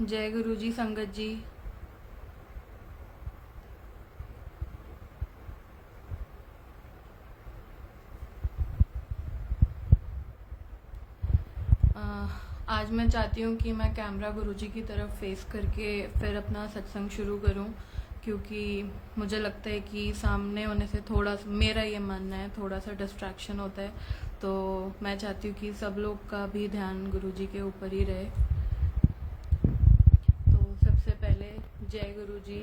जय गुरु जी। संगत जी, आज मैं चाहती हूँ कि मैं कैमरा गुरुजी की तरफ फेस करके फिर अपना सत्संग शुरू करूँ, क्योंकि मुझे लगता है कि सामने होने से थोड़ा, मेरा ये मानना है, थोड़ा सा डिस्ट्रैक्शन होता है। तो मैं चाहती हूँ कि सब लोग का भी ध्यान गुरुजी के ऊपर ही रहे। तो सबसे पहले जय गुरुजी,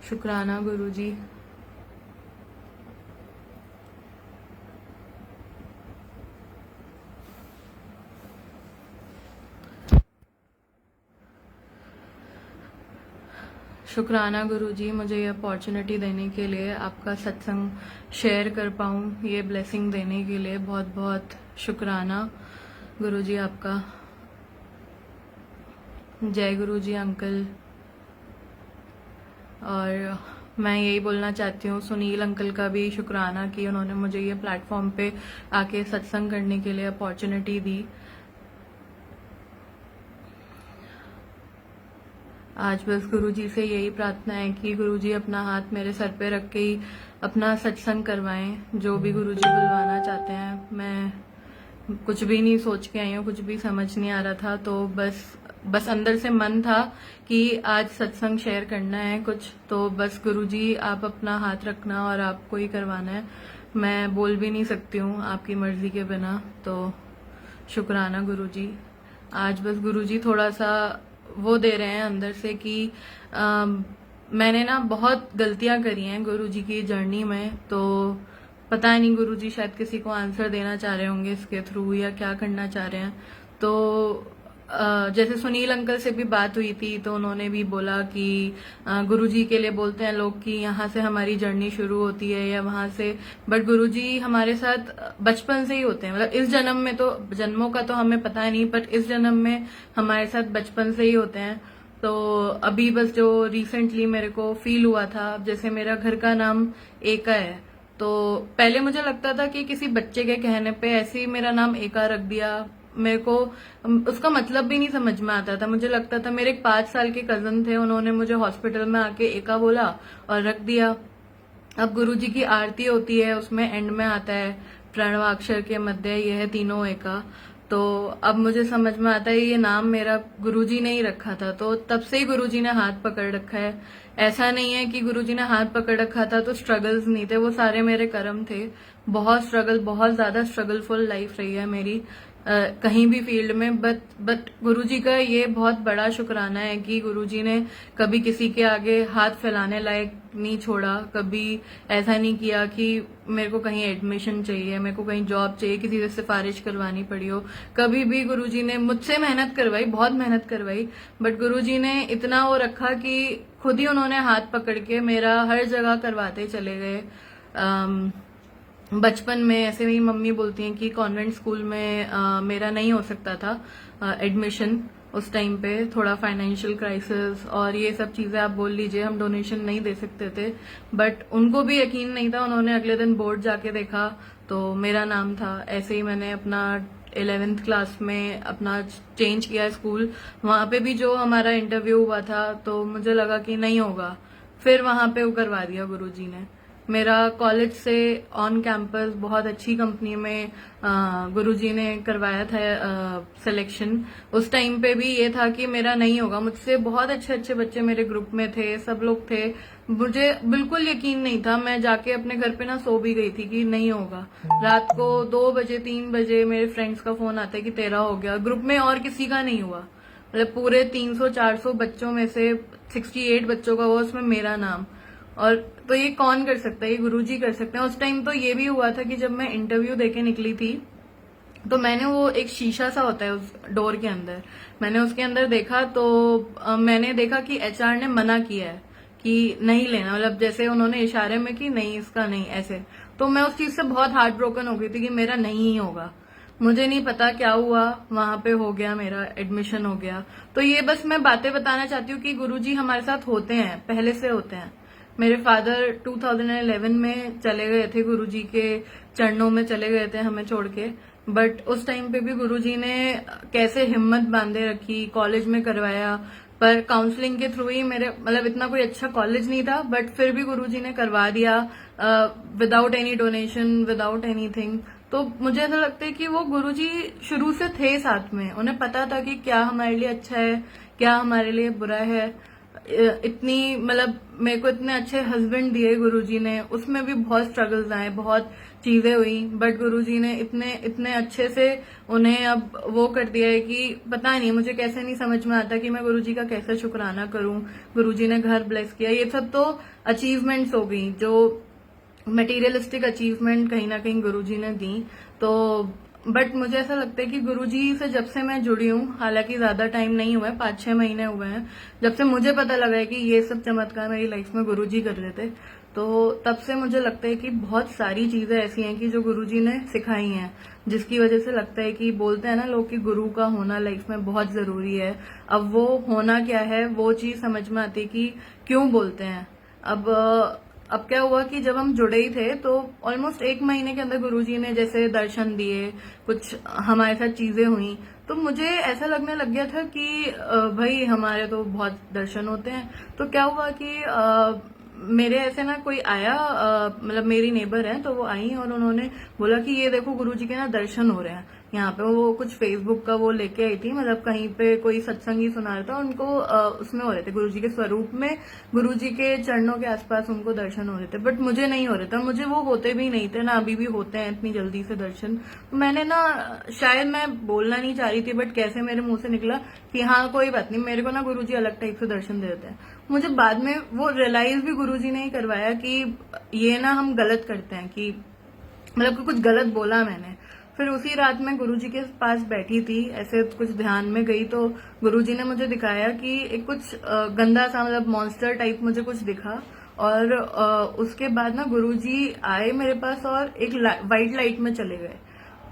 शुक्राना गुरुजी। शुक्राना गुरुजी, मुझे ये अपॉर्चुनिटी देने के लिए, आपका सत्संग शेयर कर पाऊँ, ये ब्लेसिंग देने के लिए बहुत बहुत शुक्राना गुरुजी आपका। जय गुरुजी अंकल। और मैं यही बोलना चाहती हूँ, सुनील अंकल का भी शुक्राना कि उन्होंने मुझे ये प्लेटफॉर्म पे आके सत्संग करने के लिए अपॉर्चुनिटी दी। आज बस गुरुजी से यही प्रार्थना है कि गुरुजी अपना हाथ मेरे सर पे रख के ही अपना सत्संग करवाएं, जो भी गुरुजी बुलवाना चाहते हैं। मैं कुछ भी नहीं सोच के आई हूँ, कुछ भी समझ नहीं आ रहा था, तो बस अंदर से मन था कि आज सत्संग शेयर करना है कुछ, तो बस गुरुजी आप अपना हाथ रखना और आपको ही करवाना है। मैं बोल भी नहीं सकती हूँ आपकी मर्जी के बिना। तो शुक्राना गुरुजी। आज बस गुरुजी थोड़ा सा वो दे रहे हैं अंदर से कि मैंने ना बहुत गलतियां करी हैं गुरुजी की जर्नी में। तो पता नहीं गुरुजी शायद किसी को आंसर देना चाह रहे होंगे इसके थ्रू, या क्या करना चाह रहे हैं। तो जैसे सुनील अंकल से भी बात हुई थी, तो उन्होंने भी बोला कि गुरुजी के लिए बोलते हैं लोग कि यहाँ से हमारी जर्नी शुरू होती है या वहां से, बट गुरुजी हमारे साथ बचपन से ही होते हैं। मतलब इस जन्म में तो, जन्मों का तो हमें पता नहीं, बट इस जन्म में हमारे साथ बचपन से ही होते हैं। तो अभी बस जो रिसेंटली मेरे को फील हुआ था, जैसे मेरा घर का नाम एका है, तो पहले मुझे लगता था कि किसी बच्चे के कहने पे ऐसे ही मेरा नाम एका रख दिया। मेरे को उसका मतलब भी नहीं समझ में आता था। मुझे लगता था, मेरे एक 5 साल के कजन थे, उन्होंने मुझे हॉस्पिटल में आके एका बोला और रख दिया। अब गुरुजी की आरती होती है, उसमें एंड में आता है प्रणवाक्षर के मध्य यह तीनों एका। तो अब मुझे समझ में आता है ये नाम मेरा गुरुजी ने ही रखा था, तो तब से ही गुरुजी ने हाथ पकड़ रखा है। ऐसा नहीं है कि गुरुजी ने हाथ पकड़ रखा था तो स्ट्रगल्स नहीं थे, वो सारे मेरे कर्म थे। बहुत स्ट्रगल, बहुत ज्यादा स्ट्रगलफुल लाइफ रही है मेरी, कहीं भी फील्ड में। बट गुरुजी का ये बहुत बड़ा शुक्राना है कि गुरुजी ने कभी किसी के आगे हाथ फैलाने लायक नहीं छोड़ा। कभी ऐसा नहीं किया कि मेरे को कहीं एडमिशन चाहिए, मेरे को कहीं जॉब चाहिए, किसी से सिफारिश करवानी पड़ी हो। कभी भी गुरुजी ने मुझसे मेहनत करवाई, बहुत मेहनत करवाई, बट गुरुजी ने इतना वो रखा कि खुद ही उन्होंने हाथ पकड़ के मेरा हर जगह करवाते चले गए। बचपन में ऐसे मेरी मम्मी बोलती हैं कि कॉन्वेंट स्कूल में मेरा नहीं हो सकता था एडमिशन। उस टाइम पे थोड़ा फाइनेंशियल क्राइसिस और ये सब चीजें आप बोल लीजिए, हम डोनेशन नहीं दे सकते थे, बट उनको भी यकीन नहीं था। उन्होंने अगले दिन बोर्ड जाके देखा तो मेरा नाम था। ऐसे ही मैंने अपना 11th क्लास में अपना चेंज किया स्कूल। वहां पे भी जो हमारा इंटरव्यू हुआ था, तो मुझे लगा कि नहीं होगा, फिर वहां पे वो करवा दिया गुरुजी ने। मेरा कॉलेज से ऑन कैंपस बहुत अच्छी कंपनी में गुरुजी ने करवाया था सिलेक्शन। उस टाइम पे भी ये था कि मेरा नहीं होगा। मुझसे बहुत अच्छे अच्छे बच्चे मेरे ग्रुप में थे, सब लोग थे, मुझे बिल्कुल यकीन नहीं था। मैं जाके अपने घर पे ना सो भी गई थी कि नहीं होगा। रात को 2 बजे 3 बजे मेरे फ्रेंड्स का फोन आता है कि तेरा हो गया। ग्रुप में और किसी का नहीं हुआ, मतलब पूरे 300-400 बच्चों में से 68 बच्चों का हुआ, उसमें मेरा नाम। और तो ये कौन कर सकता है, ये गुरुजी कर सकते हैं। उस टाइम तो ये भी हुआ था कि जब मैं इंटरव्यू देके निकली थी, तो मैंने वो एक शीशा सा होता है उस डोर के अंदर, मैंने उसके अंदर देखा, तो मैंने देखा कि एचआर ने मना किया है कि नहीं लेना, मतलब जैसे उन्होंने इशारे में कि नहीं इसका नहीं, ऐसे। तो मैं उस चीज से बहुत हार्ट ब्रोकन हो गई थी कि मेरा नहीं ही होगा। मुझे नहीं पता क्या हुआ, वहां पे हो गया, मेरा एडमिशन हो गया। तो ये बस मैं बातें बताना चाहती हूँ कि गुरुजी हमारे साथ होते हैं, पहले से होते हैं। मेरे फादर 2011 में चले गए थे, गुरुजी के चरणों में चले गए थे हमें छोड़ के। बट उस टाइम पे भी गुरुजी ने कैसे हिम्मत बांधे रखी, कॉलेज में करवाया। पर काउंसलिंग के थ्रू ही मेरे मतलब इतना कोई अच्छा कॉलेज नहीं था, बट फिर भी गुरुजी ने करवा दिया without any donation, without anything. तो मुझे ऐसा लगता है कि वो गुरुजी शुरू से थे साथ में, उन्हें पता था कि क्या हमारे लिए अच्छा है, क्या हमारे लिए बुरा है। इतनी मतलब मेरे को इतने अच्छे हस्बैंड दिए गुरुजी ने, उसमें भी बहुत स्ट्रगल्स आए, बहुत चीजें हुई, बट गुरुजी ने इतने इतने अच्छे से उन्हें अब वो कर दिया है कि पता नहीं, मुझे कैसे नहीं समझ में आता कि मैं गुरुजी का कैसे शुक्राना करूं। गुरुजी ने घर ब्लेस किया, ये सब तो अचीवमेंट्स हो गई, जो मटेरियलिस्टिक अचीवमेंट कहीं ना कहीं गुरुजी ने दी। तो बट मुझे ऐसा लगता है कि गुरुजी से जब से मैं जुड़ी हूँ, हालांकि ज्यादा टाइम नहीं हुआ है, 5-6 महीने हुए हैं, जब से मुझे पता लगा है कि ये सब चमत्कार मेरी लाइफ में गुरुजी कर रहे थे, तो तब से मुझे लगता है कि बहुत सारी चीजें ऐसी हैं कि जो गुरुजी ने सिखाई हैं, जिसकी वजह से लगता है कि बोलते हैं ना लोग कि गुरु का होना लाइफ में बहुत जरूरी है। अब वो होना क्या है, वो चीज समझ में आती कि क्यों बोलते हैं। अब क्या हुआ कि जब हम जुड़े ही थे तो ऑलमोस्ट 1 महीने के अंदर गुरुजी ने जैसे दर्शन दिए, कुछ हमारे साथ चीजें हुई, तो मुझे ऐसा लगने लग गया था कि भाई हमारे तो बहुत दर्शन होते हैं। तो क्या हुआ कि मेरे ऐसे ना कोई आया, मतलब मेरी नेबर है, तो वो आई और उन्होंने बोला कि ये देखो गुरुजी के ना दर्शन हो रहे हैं यहाँ पे। वो कुछ फेसबुक का वो लेके आई थी, मतलब कहीं पे कोई सत्संग ही सुना रहा था उनको, उसमें हो रहे थे गुरुजी के स्वरूप में, गुरुजी के चरणों के आसपास उनको दर्शन हो रहे थे, बट मुझे नहीं हो रहे थे, मुझे वो होते भी नहीं थे ना, अभी भी होते हैं इतनी जल्दी से दर्शन। तो मैंने ना, शायद मैं बोलना नहीं चाह रही थी, बट कैसे मेरे मुंह से निकला कि हाँ कोई बात नहीं, मेरे को ना गुरुजी अलग टाइप से दर्शन दे देते हैं। मुझे बाद में वो रियलाइज भी गुरुजी ने ही करवाया कि ये ना हम गलत करते हैं, कि मतलब कि कुछ गलत बोला मैंने। फिर उसी रात मैं गुरुजी के पास बैठी थी, ऐसे कुछ ध्यान में गई, तो गुरुजी ने मुझे दिखाया कि एक कुछ गंदा सा मतलब मॉन्स्टर टाइप मुझे कुछ दिखा। और उसके बाद ना गुरुजी आए मेरे पास और एक वाइट लाइट में चले गए।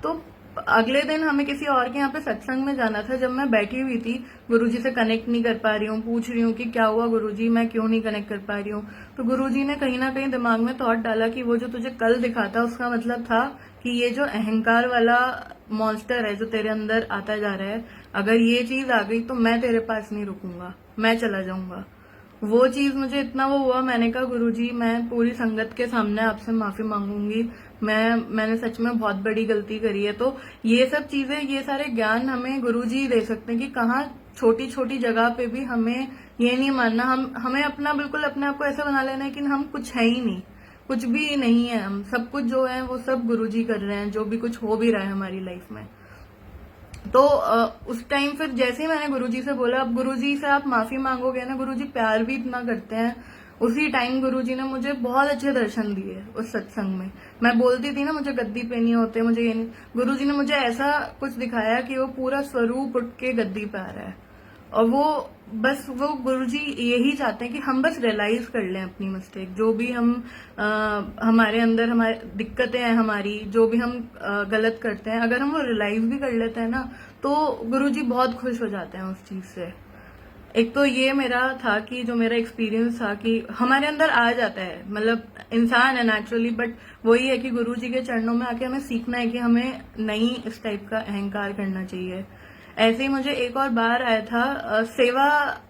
तो अगले दिन हमें किसी और के यहाँ पे सत्संग में जाना था। जब मैं बैठी हुई थी, गुरुजी से कनेक्ट नहीं कर पा रही हूँ, पूछ रही हूँ कि क्या हुआ गुरुजी, मैं क्यों नहीं कनेक्ट कर पा रही हूँ, तो गुरुजी ने कहीं ना कहीं दिमाग में थॉट डाला कि वो जो तुझे कल दिखा था उसका मतलब था कि ये जो अहंकार वाला मॉन्स्टर है जो तेरे अंदर आता जा रहा है, अगर ये चीज आ गई तो मैं तेरे पास नहीं रुकूंगा, मैं चला जाऊंगा। वो चीज मुझे इतना वो हुआ, मैंने कहा गुरुजी मैं पूरी संगत के सामने आपसे माफी मांगूंगी, मैंने सच में बहुत बड़ी गलती करी है। तो ये सब चीजें, ये सारे ज्ञान हमें गुरुजी ही दे सकते हैं कि कहाँ छोटी छोटी जगह पे भी हमें ये नहीं मानना, हमें अपना बिल्कुल अपने आप को ऐसा बना लेना है कि हम कुछ है ही नहीं, कुछ भी नहीं है, हम सब कुछ जो है वो सब गुरुजी कर रहे हैं, जो भी कुछ हो भी रहा है हमारी लाइफ में। तो उस टाइम फिर जैसे ही मैंने गुरुजी से बोला, अब गुरुजी से आप माफी मांगोगे ना, गुरुजी प्यार भी इतना करते हैं। उसी टाइम गुरुजी ने मुझे बहुत अच्छे दर्शन दिए उस सत्संग में। मैं बोलती थी ना मुझे गद्दी पे नहीं होते, मुझे ये नहीं, गुरुजी ने मुझे ऐसा कुछ दिखाया कि वो पूरा स्वरूप उठ के गद्दी पे आ रहा है। और वो गुरुजी यही चाहते हैं कि हम बस रियलाइज कर लें अपनी मिस्टेक, जो भी हम हमारे अंदर हमारी दिक्कतें हैं, हमारी जो भी हम गलत करते हैं, अगर हम वो रियलाइज भी कर लेते हैं ना, तो गुरुजी बहुत खुश हो जाते हैं उस चीज से। एक तो ये मेरा था कि जो मेरा एक्सपीरियंस था कि हमारे अंदर आ जाता है, मतलब इंसान है नेचुरली, बट वही है कि गुरुजी के चरणों में आके हमें सीखना है कि हमें नहीं इस टाइप का अहंकार करना चाहिए। ऐसे ही मुझे एक और बार आया था, सेवा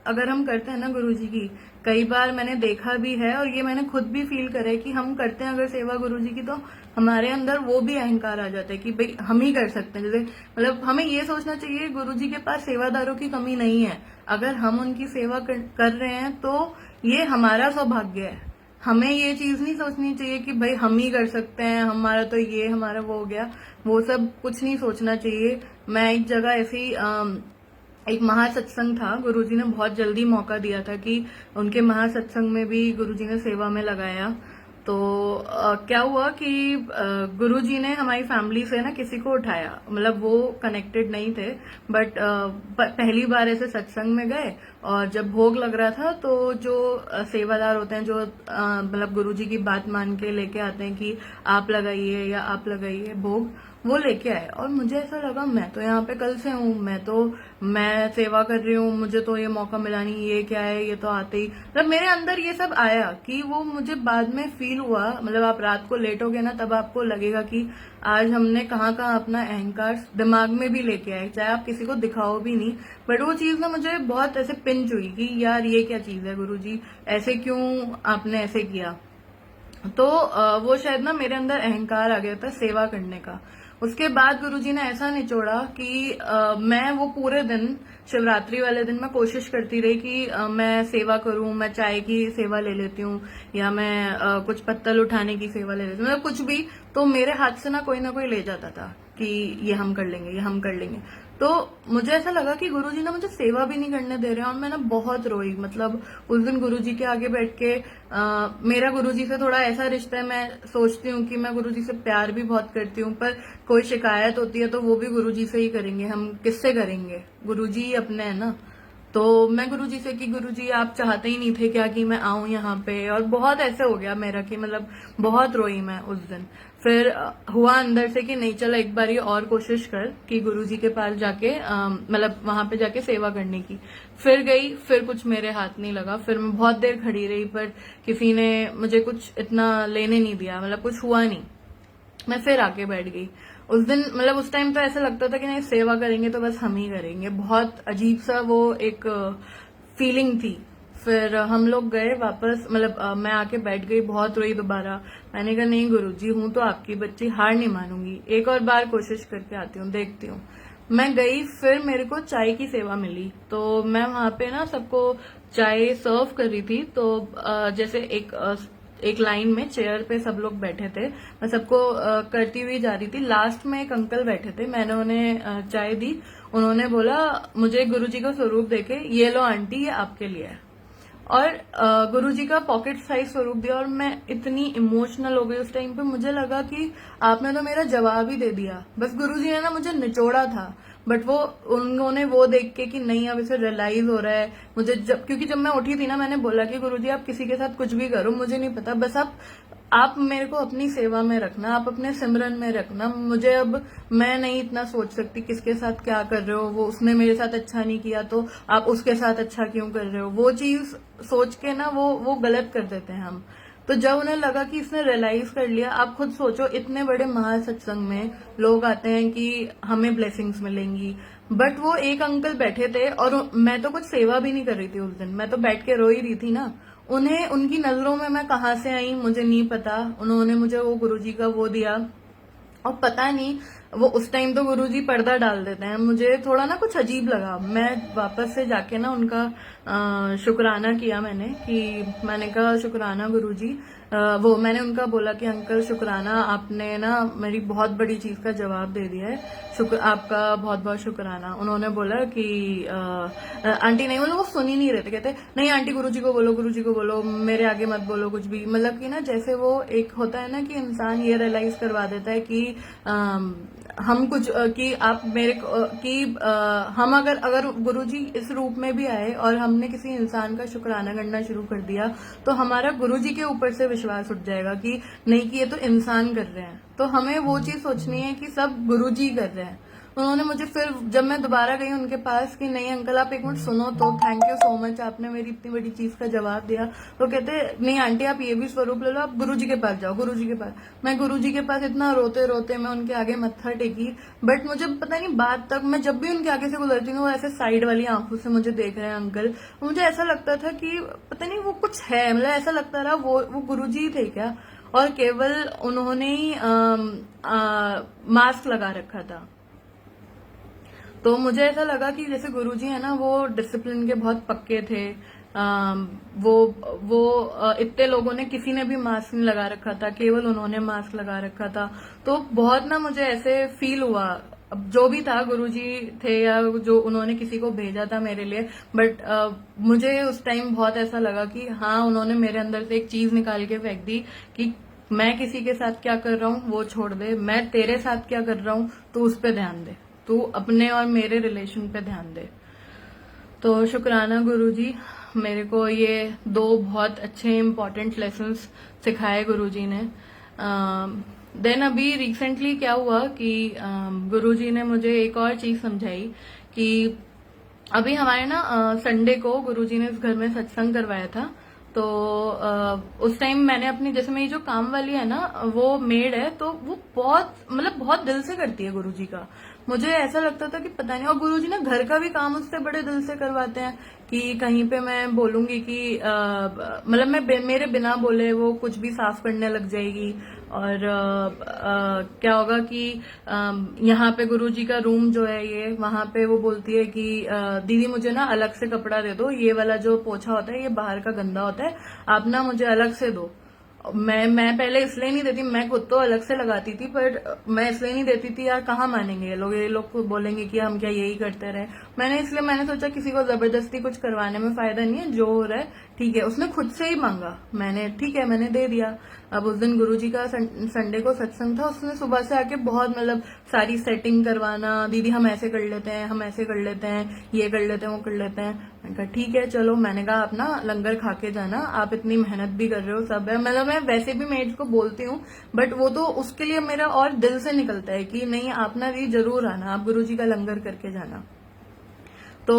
अगर हम करते हैं ना गुरुजी की, कई बार मैंने देखा भी है और ये मैंने खुद भी फील करा है कि हम करते हैं अगर सेवा गुरुजी की, तो हमारे अंदर वो भी अहंकार आ जाता है कि भाई हम ही कर सकते हैं। जैसे मतलब हमें ये सोचना चाहिए गुरुजी के पास सेवादारों की कमी नहीं है, अगर हम उनकी सेवा कर रहे हैं तो ये हमारा सौभाग्य है। हमें ये चीज नहीं सोचनी चाहिए कि भाई हम ही कर सकते हैं, हमारा तो ये, हमारा वो हो गया, वो सब कुछ नहीं सोचना चाहिए। मैं एक जगह ऐसी एक महासत्संग था, गुरुजी ने बहुत जल्दी मौका दिया था कि उनके महासत्संग में भी गुरुजी ने सेवा में लगाया। तो क्या हुआ कि गुरुजी ने हमारी फैमिली से ना किसी को उठाया, मतलब वो कनेक्टेड नहीं थे, बट पहली बार ऐसे सत्संग में गए और जब भोग लग रहा था तो जो सेवादार होते हैं, जो मतलब गुरुजी की बात मान के लेके आते हैं कि आप लगाइए या आप लगाइए भोग, वो लेके आए। और मुझे ऐसा लगा मैं तो यहाँ पे कल से हूँ, मैं सेवा कर रही हूँ, मुझे तो ये मौका मिला नहीं, ये क्या है, ये तो आते ही मतलब मेरे अंदर ये सब आया कि वो मुझे बाद में फील हुआ। मतलब आप रात को लेटोगे ना तब आपको लगेगा कि आज हमने कहाँ कहाँ अपना अहंकार दिमाग में भी लेके आए, चाहे आप किसी को दिखाओ भी नहीं। बट वो चीज ना मुझे बहुत ऐसे पिंच हुई कि यार ये क्या चीज है गुरुजी, ऐसे क्यों आपने ऐसे किया। तो वो शायद ना मेरे अंदर अहंकार आ गया था सेवा करने का। उसके बाद गुरुजी ने ऐसा निचोड़ा कि मैं वो पूरे दिन, शिवरात्रि वाले दिन मैं कोशिश करती रही कि मैं सेवा करूं, मैं चाय की सेवा ले लेती हूँ या मैं कुछ पत्तल उठाने की सेवा ले लेती हूँ, मतलब कुछ भी। तो मेरे हाथ से ना कोई ले जाता था कि ये हम कर लेंगे, ये हम कर लेंगे। तो मुझे ऐसा लगा कि गुरुजी ना मुझे सेवा भी नहीं करने दे रहे हैं। और मैं ना बहुत रोई। मतलब उस दिन गुरुजी के आगे बैठ के मेरा गुरुजी से थोड़ा ऐसा रिश्ता है, मैं सोचती हूँ कि मैं गुरुजी से प्यार भी बहुत करती हूँ, पर कोई शिकायत होती है तो वो भी गुरुजी से ही करेंगे, हम किससे करेंगे, गुरुजी ही अपने है ना। तो मैं गुरुजी से कि गुरुजी आप चाहते ही नहीं थे क्या कि मैं आऊं यहाँ पे। और बहुत ऐसे हो गया मेरा कि मतलब बहुत रोई मैं उस दिन। फिर हुआ अंदर से कि नहीं चलो एक बार और कोशिश कर कि गुरुजी के पास जाके मतलब वहां पे जाके सेवा करने की। फिर गई, फिर कुछ मेरे हाथ नहीं लगा। फिर मैं बहुत देर खड़ी रही पर किसी ने मुझे कुछ इतना लेने नहीं दिया, मतलब कुछ हुआ नहीं। मैं फिर आके बैठ गई उस दिन। मतलब उस टाइम तो ऐसा लगता था कि नहीं सेवा करेंगे तो बस हम ही करेंगे। बहुत अजीब सा वो एक फीलिंग थी। फिर हम लोग गए वापस, मतलब मैं आके बैठ गई, बहुत रोई दोबारा। मैंने कहा नहीं गुरुजी, हूं तो आपकी बच्ची, हार नहीं मानूंगी, एक और बार कोशिश करके आती हूँ, देखती हूँ। मैं गई, फिर मेरे को चाय की सेवा मिली। तो मैं वहां पे ना सबको चाय सर्व कर रही थी। तो जैसे एक लाइन में चेयर पे सब लोग बैठे थे, मैं सबको करती हुई जा रही थी। लास्ट में एक अंकल बैठे थे, मैंने उन्हें चाय दी। उन्होंने बोला मुझे गुरुजी का स्वरूप देके, ये लो आंटी ये आपके लिए है। और गुरुजी का पॉकेट साइज स्वरूप दिया। और मैं इतनी इमोशनल हो गई उस टाइम पे, मुझे लगा कि आपने तो मेरा जवाब ही दे दिया। बस गुरुजी ने ना मुझे निचोड़ा था, बट वो उन्होंने वो देख के कि नहीं अब इसे रियलाइज हो रहा है मुझे। क्योंकि जब मैं उठी थी ना मैंने बोला कि गुरुजी आप किसी के साथ कुछ भी करो मुझे नहीं पता, बस आप मेरे को अपनी सेवा में रखना, आप अपने सिमरन में रखना। मुझे अब मैं नहीं इतना सोच सकती किसके साथ क्या कर रहे हो, वो उसने मेरे साथ अच्छा नहीं किया तो आप उसके साथ अच्छा क्यों कर रहे हो। वो चीज सोच के ना वो गलत कर देते हैं हम। तो जब उन्हें लगा कि इसने रियलाइज कर लिया, आप खुद सोचो इतने बड़े महासत्संग में लोग आते हैं कि हमें ब्लेसिंग्स मिलेंगी, बट वो एक अंकल बैठे थे और मैं तो कुछ सेवा भी नहीं कर रही थी उस दिन, मैं तो बैठ के रो ही रही थी ना। उन्हें, उनकी नजरों में मैं कहाँ से आई मुझे नहीं पता, उन्होंने मुझे वो गुरुजी का वो दिया। और पता नहीं वो उस टाइम तो गुरुजी पर्दा डाल देते हैं, मुझे थोड़ा ना कुछ अजीब लगा। मैं वापस से जाके ना उनका शुक्राना किया मैंने, कि मैंने कहा शुक्राना गुरुजी। वो मैंने उनका बोला कि अंकल शुक्राना, आपने ना मेरी बहुत बड़ी चीज का जवाब दे दिया है, शुक्र आपका बहुत बहुत शुक्राना। उन्होंने बोला कि आंटी नहीं, वो सुन ही नहीं रहे थे, कहते नहीं आंटी गुरुजी को बोलो, गुरुजी को बोलो, मेरे आगे मत बोलो कुछ भी। मतलब कि ना जैसे वो एक होता है ना कि इंसान ये रियलाइज करवा देता है कि हम कुछ कि आप मेरे कि हम अगर गुरुजी इस रूप में भी आए और हमने किसी इंसान का शुक्राना करना शुरू कर दिया तो हमारा गुरुजी के ऊपर से विश्वास उठ जाएगा कि नहीं कि ये तो इंसान कर रहे हैं। तो हमें वो चीज सोचनी है कि सब गुरुजी कर रहे हैं। उन्होंने मुझे फिर जब मैं दोबारा गई उनके पास कि नहीं अंकल आप एक मिनट सुनो तो, थैंक यू सो मच आपने मेरी इतनी बड़ी चीज का जवाब दिया। तो कहते नहीं आंटी आप ये भी स्वरूप ले लो, आप गुरुजी के पास जाओ, गुरुजी के पास। मैं गुरुजी के पास इतना रोते रोते मैं उनके आगे मत्था टेकी। बट मुझे पता नहीं बात तक, मैं जब भी उनके आगे से गुजरती हूँ वो ऐसे साइड वाली आंखों से मुझे देख रहे हैं अंकल। मुझे ऐसा लगता था कि पता नहीं वो कुछ है, मतलब ऐसा लगता रहा वो गुरुजी थे क्या। और केवल उन्होंने ही मास्क लगा रखा था। तो मुझे ऐसा लगा कि जैसे गुरुजी है ना वो डिसिप्लिन के बहुत पक्के थे। इतने लोगों ने, किसी ने भी मास्क नहीं लगा रखा था, केवल उन्होंने मास्क लगा रखा था। तो बहुत ना मुझे ऐसे फील हुआ। अब जो भी था गुरुजी थे या जो उन्होंने किसी को भेजा था मेरे लिए, बट मुझे उस टाइम बहुत ऐसा लगा कि हाँ उन्होंने मेरे अंदर से एक चीज निकाल के फेंक दी कि मैं किसी के साथ क्या कर रहा हूँ वो छोड़ दे, मैं तेरे साथ क्या कर रहा हूँ तो उस पर ध्यान दे, तू अपने और मेरे रिलेशन पे ध्यान दे। तो शुक्राना गुरुजी, मेरे को ये 2 बहुत अच्छे इम्पोर्टेंट लेसन्स सिखाए गुरुजी ने। देन अभी रिसेंटली क्या हुआ कि गुरुजी ने मुझे एक और चीज समझाई कि अभी हमारे ना संडे को गुरुजी ने इस घर में सत्संग करवाया था। तो उस टाइम मैंने अपनी, जैसे मेरी जो काम वाली है ना वो मेड है, तो वो बहुत मतलब बहुत दिल से करती है गुरुजी का। मुझे ऐसा लगता था कि पता नहीं, और गुरुजी ना घर का भी काम उससे बड़े दिल से करवाते हैं कि कहीं पे मैं बोलूंगी कि मतलब मेरे बिना बोले वो कुछ भी साफ करने लग जाएगी। और क्या होगा कि यहाँ पे गुरुजी का रूम जो है ये, वहां पे वो बोलती है कि दीदी मुझे ना अलग से कपड़ा दे दो, ये वाला जो पोछा होता है ये बाहर का गंदा होता है, आप ना मुझे अलग से दो। मैं पहले इसलिए नहीं देती, मैं खुद तो अलग से लगाती थी, पर मैं इसलिए नहीं देती थी यार, कहाँ मानेंगे ये लोग बोलेंगे कि हम क्या यही करते रहे। मैंने सोचा किसी को जबरदस्ती कुछ करवाने में फायदा नहीं है, जो हो रहा है ठीक है। उसने खुद से ही मांगा, मैंने ठीक है मैंने दे दिया। अब उस दिन गुरुजी का संडे को सत्संग था, उसने सुबह से आके बहुत मतलब सारी सेटिंग करवाना, दीदी हम ऐसे कर लेते हैं, हम ऐसे कर लेते हैं, ये कर लेते हैं, वो कर लेते हैं। मैंने कहा ठीक है चलो, मैंने कहा आप ना लंगर खा के जाना, आप इतनी मेहनत भी कर रहे हो, सब है, मतलब मैं वैसे भी मेड्स को बोलती हूँ, बट वो तो उसके लिए मेरा और दिल से निकलता है कि नहीं आप ना भी जरूर आना, आप गुरुजी का लंगर करके जाना। तो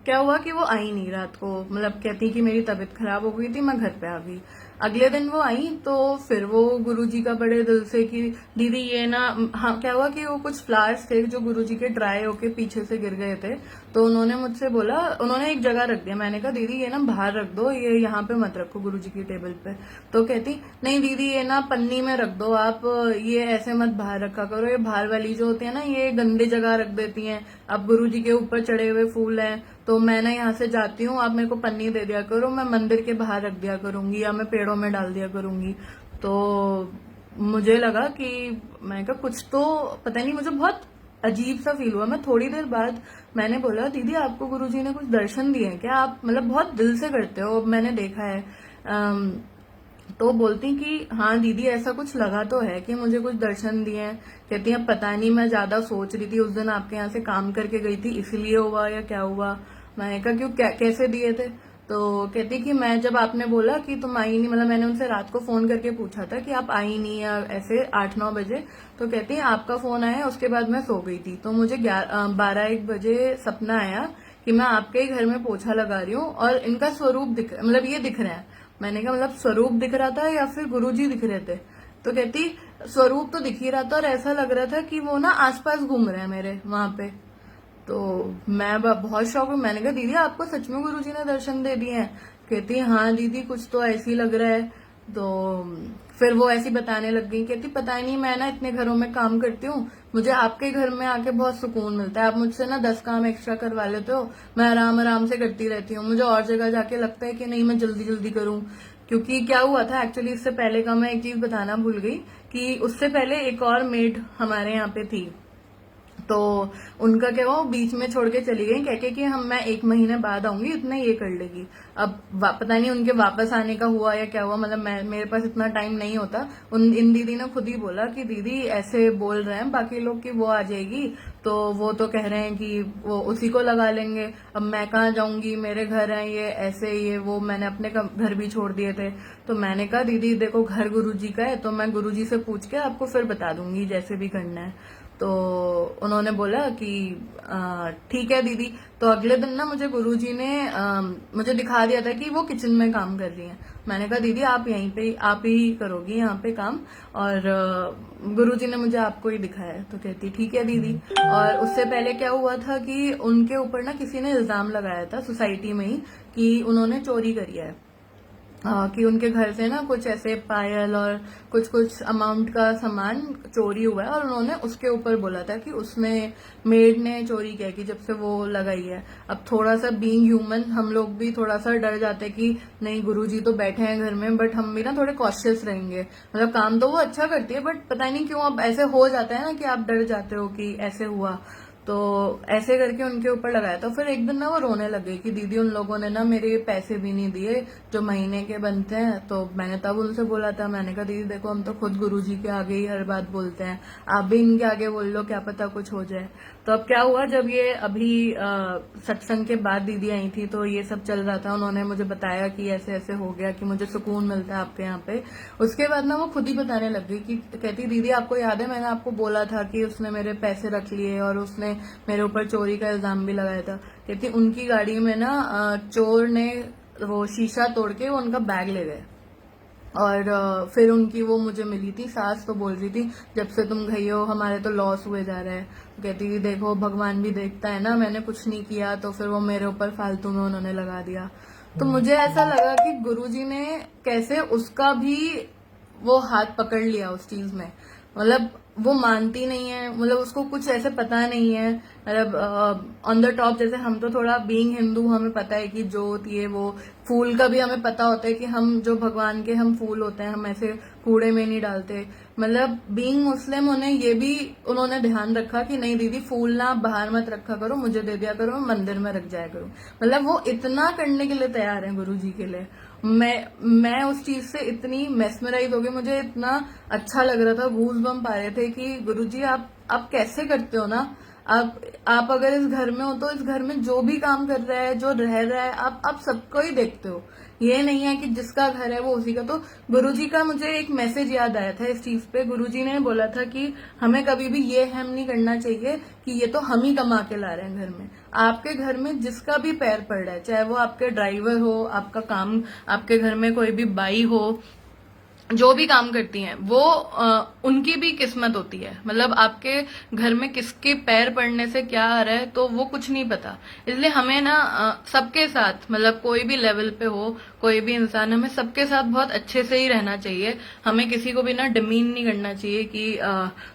क्या हुआ कि वो आई नहीं रात को, मतलब कहती कि मेरी तबीयत खराब हो गई थी, मैं घर पे आ गई। अगले दिन वो आई तो फिर वो गुरुजी का बड़े दिल से कि दीदी ये ना, हाँ क्या हुआ कि वो कुछ फ्लावर्स थे जो गुरुजी के ड्राई होके पीछे से गिर गए थे, तो उन्होंने मुझसे बोला, उन्होंने एक जगह रख दिया। मैंने कहा दीदी ये ना बाहर रख दो, ये यहाँ पे मत रखो गुरुजी की टेबल पे। तो कहती नहीं दीदी ये ना पन्नी में रख दो आप, ये ऐसे मत बाहर रखा करो, ये बाहर वाली जो होती है ना ये गंदी जगह रख देती हैं, अब गुरुजी के ऊपर चढ़े हुए फूल हैं, तो मैं ना यहाँ से जाती हूँ, आप मेरे को पन्नी दे दिया करो, मैं मंदिर के बाहर रख दिया करूंगी या मैं पेड़ों में डाल दिया करूंगी। तो मुझे लगा कि मैंने कहा कुछ तो पता नहीं, मुझे बहुत अजीब सा फील हुआ। मैं थोड़ी देर बाद मैंने बोला दीदी आपको गुरुजी ने कुछ दर्शन दिए हैं क्या, आप मतलब बहुत दिल से करते हो, मैंने देखा है। तो बोलती कि हाँ दीदी ऐसा कुछ लगा तो है कि मुझे कुछ दर्शन दिए हैं। कहती है पता नहीं, मैं ज्यादा सोच रही थी, उस दिन आपके यहाँ से काम करके गई थी इसलिए हुआ या क्या हुआ। मैंने कहा क्यों, कैसे दिए थे। तो कहती कि मैं जब आपने बोला कि तुम आई नहीं, मतलब मैंने उनसे रात को फोन करके पूछा था कि आप आई नहीं या ऐसे 8-9 बजे, तो कहती है आपका फोन आया उसके बाद मैं सो गई थी, तो मुझे 12-1 बजे सपना आया कि मैं आपके ही घर में पोछा लगा रही हूँ और इनका स्वरूप दिख, मतलब ये दिख रहा है। मैंने कहा मतलब स्वरूप दिख रहा था या फिर गुरुजी दिख रहे थे। तो कहती स्वरूप तो दिख ही रहा था और ऐसा लग रहा था कि वो ना आसपास घूम रहे हैं मेरे वहां पे। तो मैं बहुत शौक हूँ, मैंने कहा दीदी आपको सच में गुरुजी ने दर्शन दे दिए हैं। कहती हाँ दीदी कुछ तो ऐसे ही लग रहा है। तो फिर वो ऐसी बताने लग गई, कहती पता नहीं मैं ना इतने घरों में काम करती हूँ, मुझे आपके घर में आके बहुत सुकून मिलता है, आप मुझसे ना 10 काम एक्स्ट्रा करवा लेते हो, मैं आराम आराम से करती रहती हूँ, मुझे और जगह जाके लगता है कि नहीं मैं जल्दी जल्दी करूँ। क्योंकि क्या हुआ था एक्चुअली, इससे पहले का मैं एक चीज बताना भूल गई कि उससे पहले एक और मेड हमारे यहाँ पे थी, तो उनका क्या हुआ, बीच में छोड़ के चली गई कह के कि हम मैं 1 महीने बाद आऊंगी, इतना ये कर लेगी। अब पता नहीं उनके वापस आने का हुआ या क्या हुआ, मतलब मेरे पास इतना टाइम नहीं होता। इन दीदी ने खुद ही बोला कि दीदी ऐसे बोल रहे हैं बाकी लोग कि वो आ जाएगी, तो वो तो कह रहे हैं कि वो उसी को लगा लेंगे, अब मैं कहाँ जाऊंगी, मेरे घर हैं ये ऐसे, ये वो, मैंने अपने घर भी छोड़ दिए थे। तो मैंने कहा दीदी देखो घर गुरुजी का है, तो मैं गुरुजी से पूछ के आपको फिर बता दूंगी जैसे भी करना है। तो उन्होंने बोला कि ठीक है दीदी। तो अगले दिन ना मुझे गुरुजी ने मुझे दिखा दिया था कि वो किचन में काम कर रही हैं। मैंने कहा दीदी आप यहीं पे आप ही करोगी यहाँ पे काम, और गुरुजी ने मुझे आपको ही दिखाया है। तो कहती ठीक है दीदी। और उससे पहले क्या हुआ था कि उनके ऊपर ना किसी ने इल्जाम लगाया था सोसाइटी में ही कि उन्होंने चोरी करी है, कि उनके घर से ना कुछ ऐसे पायल और कुछ कुछ अमाउंट का सामान चोरी हुआ है, और उन्होंने उसके ऊपर बोला था कि उसमें मेड ने चोरी किया कि जब से वो लगाई है। अब थोड़ा सा बीइंग ह्यूमन हम लोग भी थोड़ा सा डर जाते हैं कि नहीं गुरुजी तो बैठे हैं घर में, बट हम भी ना थोड़े कॉशियस रहेंगे। मतलब काम तो वो अच्छा करती है, बट पता नहीं क्यों अब ऐसे हो जाता है ना कि आप डर जाते हो कि ऐसे हुआ। तो ऐसे करके उनके ऊपर लगाया। तो फिर एक दिन ना वो रोने लगे कि दीदी उन लोगों ने ना मेरे पैसे भी नहीं दिए जो महीने के बनते हैं। तो मैंने तब उनसे बोला था, मैंने कहा दीदी देखो हम तो खुद गुरुजी के आगे ही हर बात बोलते हैं, आप भी इनके आगे बोल लो, क्या पता कुछ हो जाए। तो अब क्या हुआ, जब ये अभी सत्संग के बाद दीदी आई थी तो ये सब चल रहा था, उन्होंने मुझे बताया कि ऐसे ऐसे हो गया, कि मुझे सुकून मिलता है आपके यहाँ पे। उसके बाद ना वो खुद ही बताने लग गई कि कहती दीदी आपको याद है मैंने आपको बोला था कि उसने मेरे पैसे रख लिए और उसने मेरे ऊपर चोरी का इल्जाम भी लगाया था। कहती उनकी गाड़ी में ना चोर ने वो शीशा तोड़ के वो उनका बैग ले गए। और फिर उनकी वो मुझे मिली थी सास, तो बोल रही थी जब से तुम गई हो हमारे तो लॉस हुए जा रहे हैं। कहती थी देखो भगवान भी देखता है ना, मैंने कुछ नहीं किया तो फिर वो मेरे ऊपर फालतू में उन्होंने लगा दिया। तो मुझे ऐसा लगा कि गुरुजी ने कैसे उसका भी वो हाथ पकड़ लिया उस चीज में। मतलब वो मानती नहीं है, मतलब उसको कुछ ऐसे पता नहीं है, मतलब ऑन द टॉप जैसे हम तो थोड़ा बीइंग हिंदू हमें पता है कि जो होती है वो फूल का भी हमें पता होता है कि हम जो भगवान के हम फूल होते हैं हम ऐसे कूड़े में नहीं डालते। मतलब बीइंग मुस्लिम उन्हें ये भी उन्होंने ध्यान रखा कि नहीं दीदी फूल ना बाहर मत रखा करो, मुझे दे दिया करो, मैं मंदिर में रख जाया करूं। मतलब वो इतना करने के लिए तैयार है गुरुजी के लिए। मैं उस चीज से इतनी मेस्मराइज हो गई, मुझे इतना अच्छा लग रहा था, गूज बम्प आ रहे थे कि गुरुजी आप कैसे करते हो ना। आप अगर इस घर में हो तो इस घर में जो भी काम कर रहा है, जो रह रहा है, आप सबको ही देखते हो। ये नहीं है कि जिसका घर है वो उसी का। तो गुरुजी का मुझे एक मैसेज याद आया था इस चीज पे। गुरुजी ने बोला था कि हमें कभी भी ये हम नहीं करना चाहिए कि ये तो हम ही कमा के ला रहे हैं घर में। आपके घर में जिसका भी पैर पड़ रहा है, चाहे वो आपके ड्राइवर हो, आपका काम, आपके घर में कोई भी बाई हो, जो भी काम करती हैं वो उनकी भी किस्मत होती है। मतलब आपके घर में किसके पैर पड़ने से क्या आ रहा है तो वो कुछ नहीं पता। इसलिए हमें ना सबके साथ, मतलब कोई भी लेवल पे हो कोई भी इंसान, हमें सबके साथ बहुत अच्छे से ही रहना चाहिए। हमें किसी को भी ना डिमीन नहीं करना चाहिए कि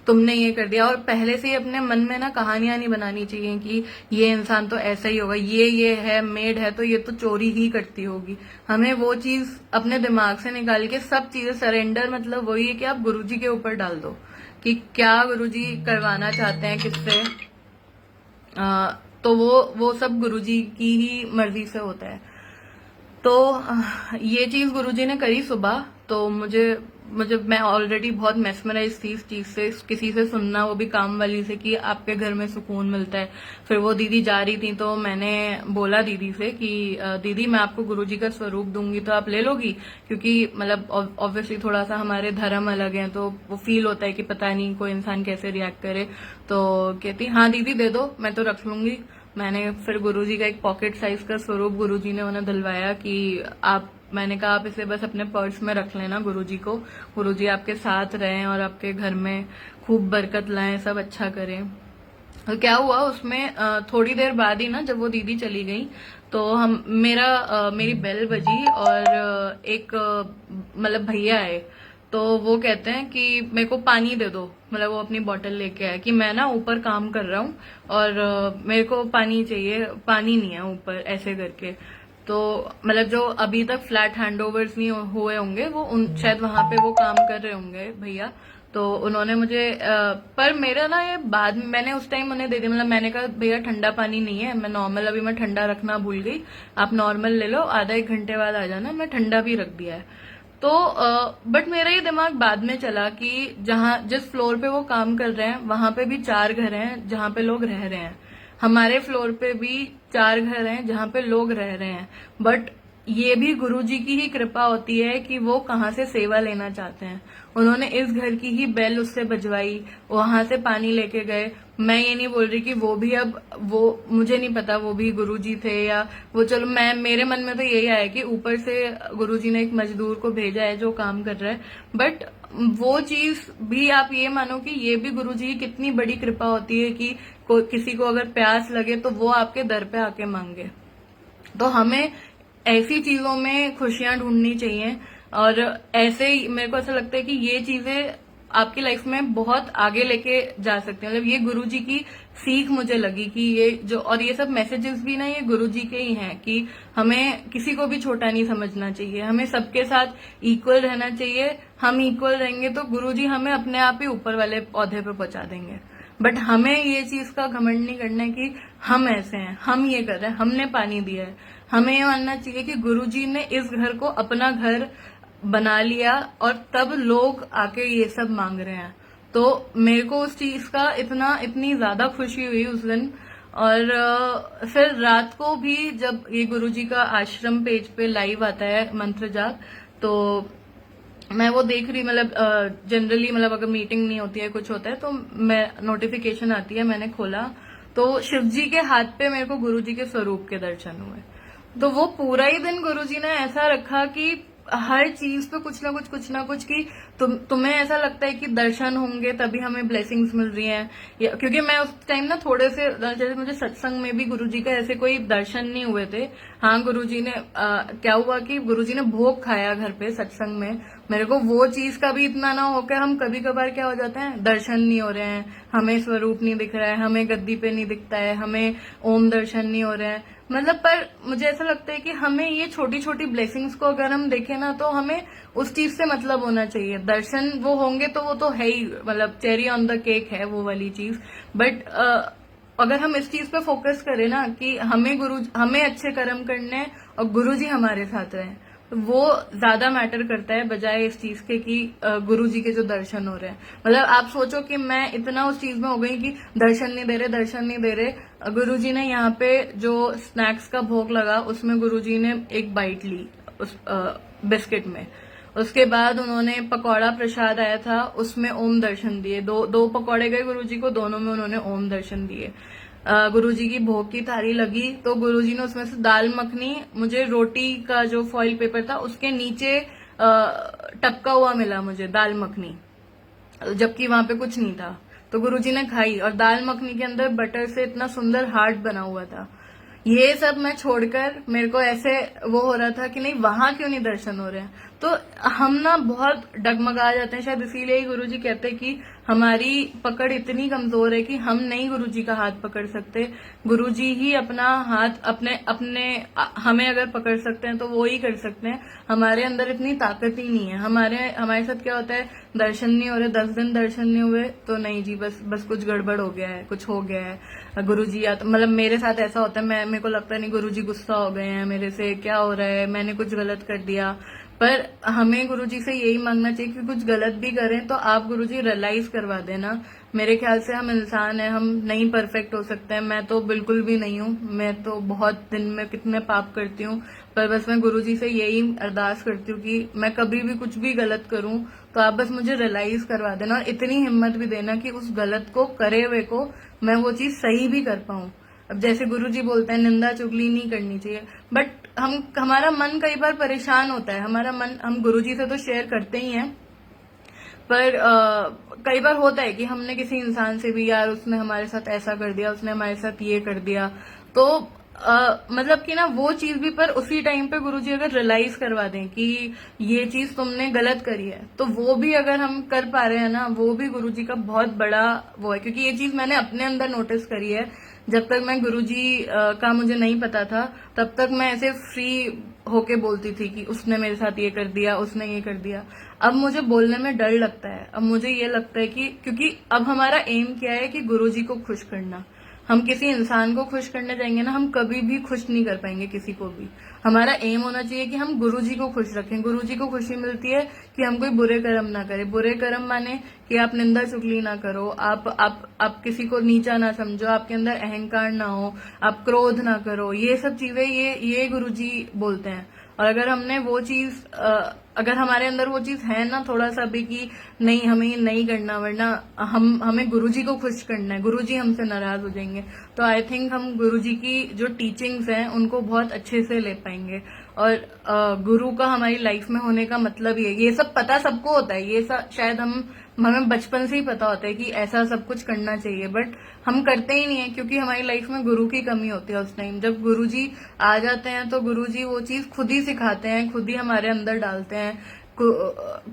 तुमने ये कर दिया, और पहले से ही अपने मन में ना कहानियां नहीं बनानी चाहिए कि ये इंसान तो ऐसा ही होगा, ये है मेड है तो ये तो चोरी ही करती होगी। हमें वो चीज अपने दिमाग से निकाल के सब चीजें सरेंडर, मतलब वही है कि आप गुरुजी के ऊपर डाल दो कि क्या गुरुजी करवाना चाहते हैं किससे। तो वो सब गुरुजी की ही मर्जी से होता है। तो ये चीज गुरुजी ने करी सुबह। तो मुझे मैं ऑलरेडी बहुत मेस्मराइज थी इस चीज से, किसी से सुनना, वो भी काम वाली से, कि आपके घर में सुकून मिलता है। फिर वो दीदी जा रही थी तो मैंने बोला दीदी से कि दीदी मैं आपको गुरुजी का स्वरूप दूंगी तो आप ले लोगी, क्योंकि मतलब ऑब्वियसली थोड़ा सा हमारे धर्म अलग हैं तो वो फील होता है कि पता नहीं कोई इंसान कैसे रिएक्ट करे। तो कहती हाँ दीदी दे दो, मैं तो रख लूंगी। मैंने फिर गुरुजी का एक पॉकेट साइज का स्वरूप गुरुजी ने उन्हें दिलवाया कि मैंने कहा आप इसे बस अपने पर्स में रख लेना गुरुजी को, गुरुजी आपके साथ रहें और आपके घर में खूब बरकत लाएं, सब अच्छा करें। और क्या हुआ उसमें थोड़ी देर बाद ही ना, जब वो दीदी चली गई तो मेरी बेल बजी और एक मतलब भैया आए। तो वो कहते हैं कि मेरे को पानी दे दो, मतलब वो अपनी बोतल लेके आए कि मैं ना ऊपर काम कर रहा हूँ और मेरे को पानी चाहिए, पानी नहीं है ऊपर, ऐसे करके। तो मतलब जो अभी तक फ्लैट हैंडओवर्स नहीं हुए होंगे वो शायद वहां पे वो काम कर रहे होंगे भैया। तो उन्होंने मुझे पर मेरा ना ये बाद में मैंने उस टाइम उन्हें दे दिया। मतलब मैंने कहा भैया ठंडा पानी नहीं है, मैं नॉर्मल, अभी मैं ठंडा रखना भूल गई, आप नॉर्मल ले लो, आधा एक घंटे बाद आ जाना, मैं ठंडा भी रख दिया है। तो बट मेरा ये दिमाग बाद में चला कि जिस फ्लोर पे वो काम कर रहे हैं वहां पे भी 4 घर हैं जहां पे लोग रह रहे हैं, हमारे फ्लोर पे भी 4 घर हैं जहां पे लोग रह रहे हैं। बट ये भी गुरुजी की ही कृपा होती है कि वो कहाँ से सेवा लेना चाहते हैं। उन्होंने इस घर की ही बेल उससे बजवाई, वहां से पानी लेके गए। मैं ये नहीं बोल रही कि वो भी, अब वो मुझे नहीं पता वो भी गुरुजी थे या वो, चलो मेरे मन में तो यही आया कि ऊपर से गुरुजी ने एक मजदूर को भेजा है जो काम कर रहा है। बट वो चीज भी आप ये मानो कि ये भी गुरुजी की कितनी बड़ी कृपा होती है कि किसी को अगर प्यास लगे तो वो आपके दर पे आके मांगे। तो हमें ऐसी चीजों में खुशियां ढूंढनी चाहिए। और ऐसे ही मेरे को ऐसा लगता है कि ये चीजें आपकी लाइफ में बहुत आगे लेके जा सकते हैं। मतलब ये गुरुजी की सीख मुझे लगी कि ये जो, और ये सब मैसेजेस भी ना ये गुरुजी के ही हैं कि हमें किसी को भी छोटा नहीं समझना चाहिए, हमें सबके साथ इक्वल रहना चाहिए। हम इक्वल रहेंगे तो गुरुजी हमें अपने आप ही ऊपर वाले पौधे पे पहुंचा देंगे। बट हमें ये चीज का घमंड नहीं करना है कि हम ऐसे हैं, हम ये कर रहे हैं, हमने पानी दिया है। हमें ये मानना चाहिए कि गुरुजी ने इस घर को अपना घर बना लिया और तब लोग आके ये सब मांग रहे हैं। तो मेरे को उस चीज का इतनी ज्यादा खुशी हुई उस दिन। और फिर रात को भी जब ये गुरुजी का आश्रम पेज पे लाइव आता है मंत्र जाप, तो मैं वो देख रही, मतलब जनरली मतलब अगर मीटिंग नहीं होती है कुछ होता है तो मैं नोटिफिकेशन आती है, मैंने खोला तो शिवजी के हाथ पे मेरे को गुरुजी के स्वरूप के दर्शन हुए। तो वो पूरा ही दिन गुरुजी ने ऐसा रखा कि हर चीज पे कुछ ना कुछ कि तुम्हें ऐसा लगता है कि दर्शन होंगे तभी हमें ब्लेसिंग्स मिल रही हैं, क्योंकि मैं उस टाइम ना थोड़े से, जैसे मुझे सत्संग में भी गुरुजी का ऐसे कोई दर्शन नहीं हुए थे। हाँ, गुरुजी ने क्या हुआ कि गुरुजी ने भोग खाया घर पे सत्संग में। मेरे को वो चीज का भी इतना ना हो कि हम कभी कभार क्या हो जाते हैं, दर्शन नहीं हो रहे हैं, हमें स्वरूप नहीं दिख रहा है, हमें गद्दी पे नहीं दिखता है, हमें ओम दर्शन नहीं हो रहे हैं, मतलब। पर मुझे ऐसा लगता है कि हमें ये छोटी छोटी ब्लेसिंग्स को अगर हम देखें ना तो हमें उस चीज से मतलब होना चाहिए। दर्शन वो होंगे तो वो तो है ही, मतलब चेरी ऑन द केक है वो वाली चीज। बट अगर हम इस चीज पे फोकस करें ना कि हमें अच्छे कर्म करने हैं और गुरुजी हमारे साथ रहे, तो वो ज्यादा मैटर करता है बजाय इस चीज के कि गुरुजी के जो दर्शन हो रहे हैं। मतलब आप सोचो कि मैं इतना उस चीज में हो गई कि दर्शन नहीं दे रहे। गुरुजी ने यहाँ पे जो स्नैक्स का भोग लगा उसमें गुरुजी ने एक बाइट ली उस बिस्किट में। उसके बाद उन्होंने पकौड़ा प्रसाद आया था उसमें ओम दर्शन दिए। दो पकौड़े गए गुरुजी को, दोनों में उन्होंने ओम दर्शन दिए। गुरुजी की भोग की थाली लगी तो गुरुजी ने उसमें से दाल मखनी, मुझे रोटी का जो फॉइल पेपर था उसके नीचे टपका हुआ मिला मुझे दाल मखनी, जबकि वहां पे कुछ नहीं था। तो गुरुजी ने खाई और दाल मखनी के अंदर बटर से इतना सुंदर हार्ट बना हुआ था। ये सब मैं छोड़कर मेरे को ऐसे वो हो रहा था कि नहीं, वहां क्यों नहीं दर्शन हो रहे हैं। तो हम ना बहुत डगमगा जाते हैं, शायद इसीलिए ही गुरुजी कहते हैं कि हमारी पकड़ इतनी कमजोर है कि हम नहीं गुरुजी का हाथ पकड़ सकते। गुरुजी ही अपना हाथ हमें अगर पकड़ सकते हैं तो वो ही कर सकते हैं। हमारे अंदर इतनी ताकत ही नहीं है। हमारे साथ क्या होता है, दर्शन नहीं हो रहे, 10 दिन दर्शन नहीं हुए तो नहीं जी, बस कुछ गड़बड़ हो गया है, कुछ हो गया है गुरुजी। या तो मतलब मेरे साथ ऐसा होता है, मेरे को लगता है नहीं गुरुजी गुस्सा हो गए हैं मेरे से, क्या हो रहा है, मैंने कुछ गलत कर दिया। पर हमें गुरुजी से यही मांगना चाहिए कि कुछ गलत भी करें तो आप गुरुजी रियलाइज करवा देना। मेरे ख्याल से हम इंसान हैं, हम नहीं परफेक्ट हो सकते हैं। मैं तो बिल्कुल भी नहीं हूँ, मैं तो बहुत दिन में कितने पाप करती हूँ। पर बस मैं गुरुजी से यही अरदास करती हूँ कि मैं कभी भी कुछ भी गलत करूँ तो आप बस मुझे रियलाइज करवा देना और इतनी हिम्मत भी देना कि उस गलत को करे हुए को मैं वो चीज सही भी कर पाऊँ। अब जैसे गुरुजी बोलते हैं निंदा चुगली नहीं करनी चाहिए, बट हमारा मन कई बार परेशान होता है। हमारा मन, हम गुरुजी से तो शेयर करते ही हैं, पर कई बार होता है कि हमने किसी इंसान से भी, यार उसने हमारे साथ ऐसा कर दिया, उसने हमारे साथ ये कर दिया, तो मतलब कि ना वो चीज भी, पर उसी टाइम पे गुरुजी अगर रियलाइज करवा दें कि ये चीज तुमने गलत करी है, तो वो भी अगर हम कर पा रहे हैं ना, वो भी गुरुजी का बहुत बड़ा वो है। क्योंकि ये चीज मैंने अपने अंदर नोटिस करी है। जब तक मैं गुरुजी का मुझे नहीं पता था तब तक मैं ऐसे फ्री होके बोलती थी कि उसने मेरे साथ ये कर दिया, उसने ये कर दिया। अब मुझे बोलने में डर लगता है। अब मुझे ये लगता है कि क्योंकि अब हमारा एम क्या है कि गुरुजी को खुश करना। हम किसी इंसान को खुश करने जाएंगे ना, हम कभी भी खुश नहीं कर पाएंगे किसी को भी। हमारा एम होना चाहिए कि हम गुरुजी को खुश रखें। गुरुजी को खुशी मिलती है कि हम कोई बुरे कर्म ना करें। बुरे कर्म माने कि आप निंदा चुगली ना करो, आप किसी को नीचा ना समझो, आपके अंदर अहंकार ना हो, आप क्रोध ना करो। ये सब चीजें ये गुरुजी बोलते हैं। और अगर हमने वो चीज अगर हमारे अंदर वो चीज है ना थोड़ा सा भी कि नहीं, हमें ये नहीं करना, वरना हमें गुरुजी को खुश करना है, गुरुजी हमसे नाराज हो जाएंगे, तो आई थिंक हम गुरुजी की जो टीचिंग्स हैं उनको बहुत अच्छे से ले पाएंगे। और गुरु का हमारी लाइफ में होने का मतलब ये सब पता सबको होता है। ये सब शायद हमें बचपन से ही पता होता है कि ऐसा सब कुछ करना चाहिए, बट हम करते ही नहीं है क्योंकि हमारी लाइफ में गुरु की कमी होती है। उस टाइम जब गुरुजी आ जाते हैं तो गुरुजी वो चीज खुद ही सिखाते हैं, खुद ही हमारे अंदर डालते हैं,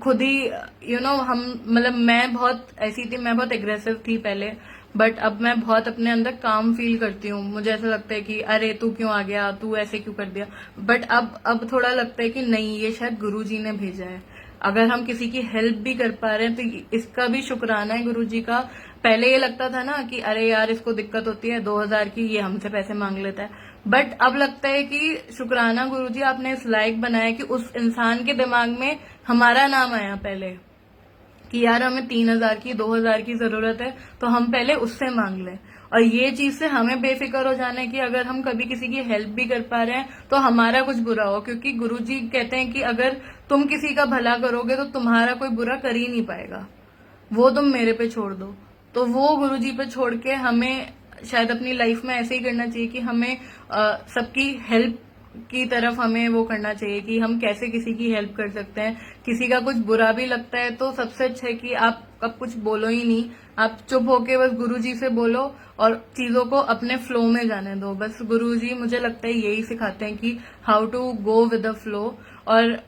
खुद ही हम, मतलब मैं बहुत ऐसी थी, मैं बहुत एग्रेसिव थी पहले, बट अब मैं बहुत अपने अंदर काम फील करती हूँ। मुझे ऐसा लगता है कि अरे तू क्यों आ गया, तू ऐसे क्यों कर दिया। बट अब थोड़ा लगता है कि नहीं, ये शायद गुरुजी ने भेजा है। अगर हम किसी की हेल्प भी कर पा रहे हैं तो इसका भी शुक्राना है गुरुजी का। पहले ये लगता था ना कि अरे यार इसको दिक्कत होती है 2000 की, ये हमसे पैसे मांग लेता है, बट अब लगता है कि शुक्राना गुरुजी आपने इस लायक बनाया कि उस इंसान के दिमाग में हमारा नाम आया पहले कि यार हमें 3000 की 2000 की जरूरत है, तो हम पहले उससे मांग लें। और ये चीज से हमें बेफिक्र हो जाना है कि अगर हम कभी किसी की हेल्प भी कर पा रहे हैं तो हमारा कुछ बुरा हो, क्योंकि गुरुजी कहते हैं कि अगर तुम किसी का भला करोगे तो तुम्हारा कोई बुरा कर ही नहीं पाएगा, वो तुम मेरे पे छोड़ दो। तो वो गुरुजी पे छोड़ के हमें शायद अपनी लाइफ में ऐसे ही करना चाहिए कि हमें सबकी हेल्प की तरफ हमें वो करना चाहिए कि हम कैसे किसी की हेल्प कर सकते हैं। किसी का कुछ बुरा भी लगता है तो सबसे अच्छा है कि आप अब कुछ बोलो ही नहीं, आप चुप होके बस गुरुजी से बोलो और चीजों को अपने फ्लो में जाने दो। बस गुरुजी मुझे लगता है यही सिखाते हैं कि how to go with the flow. और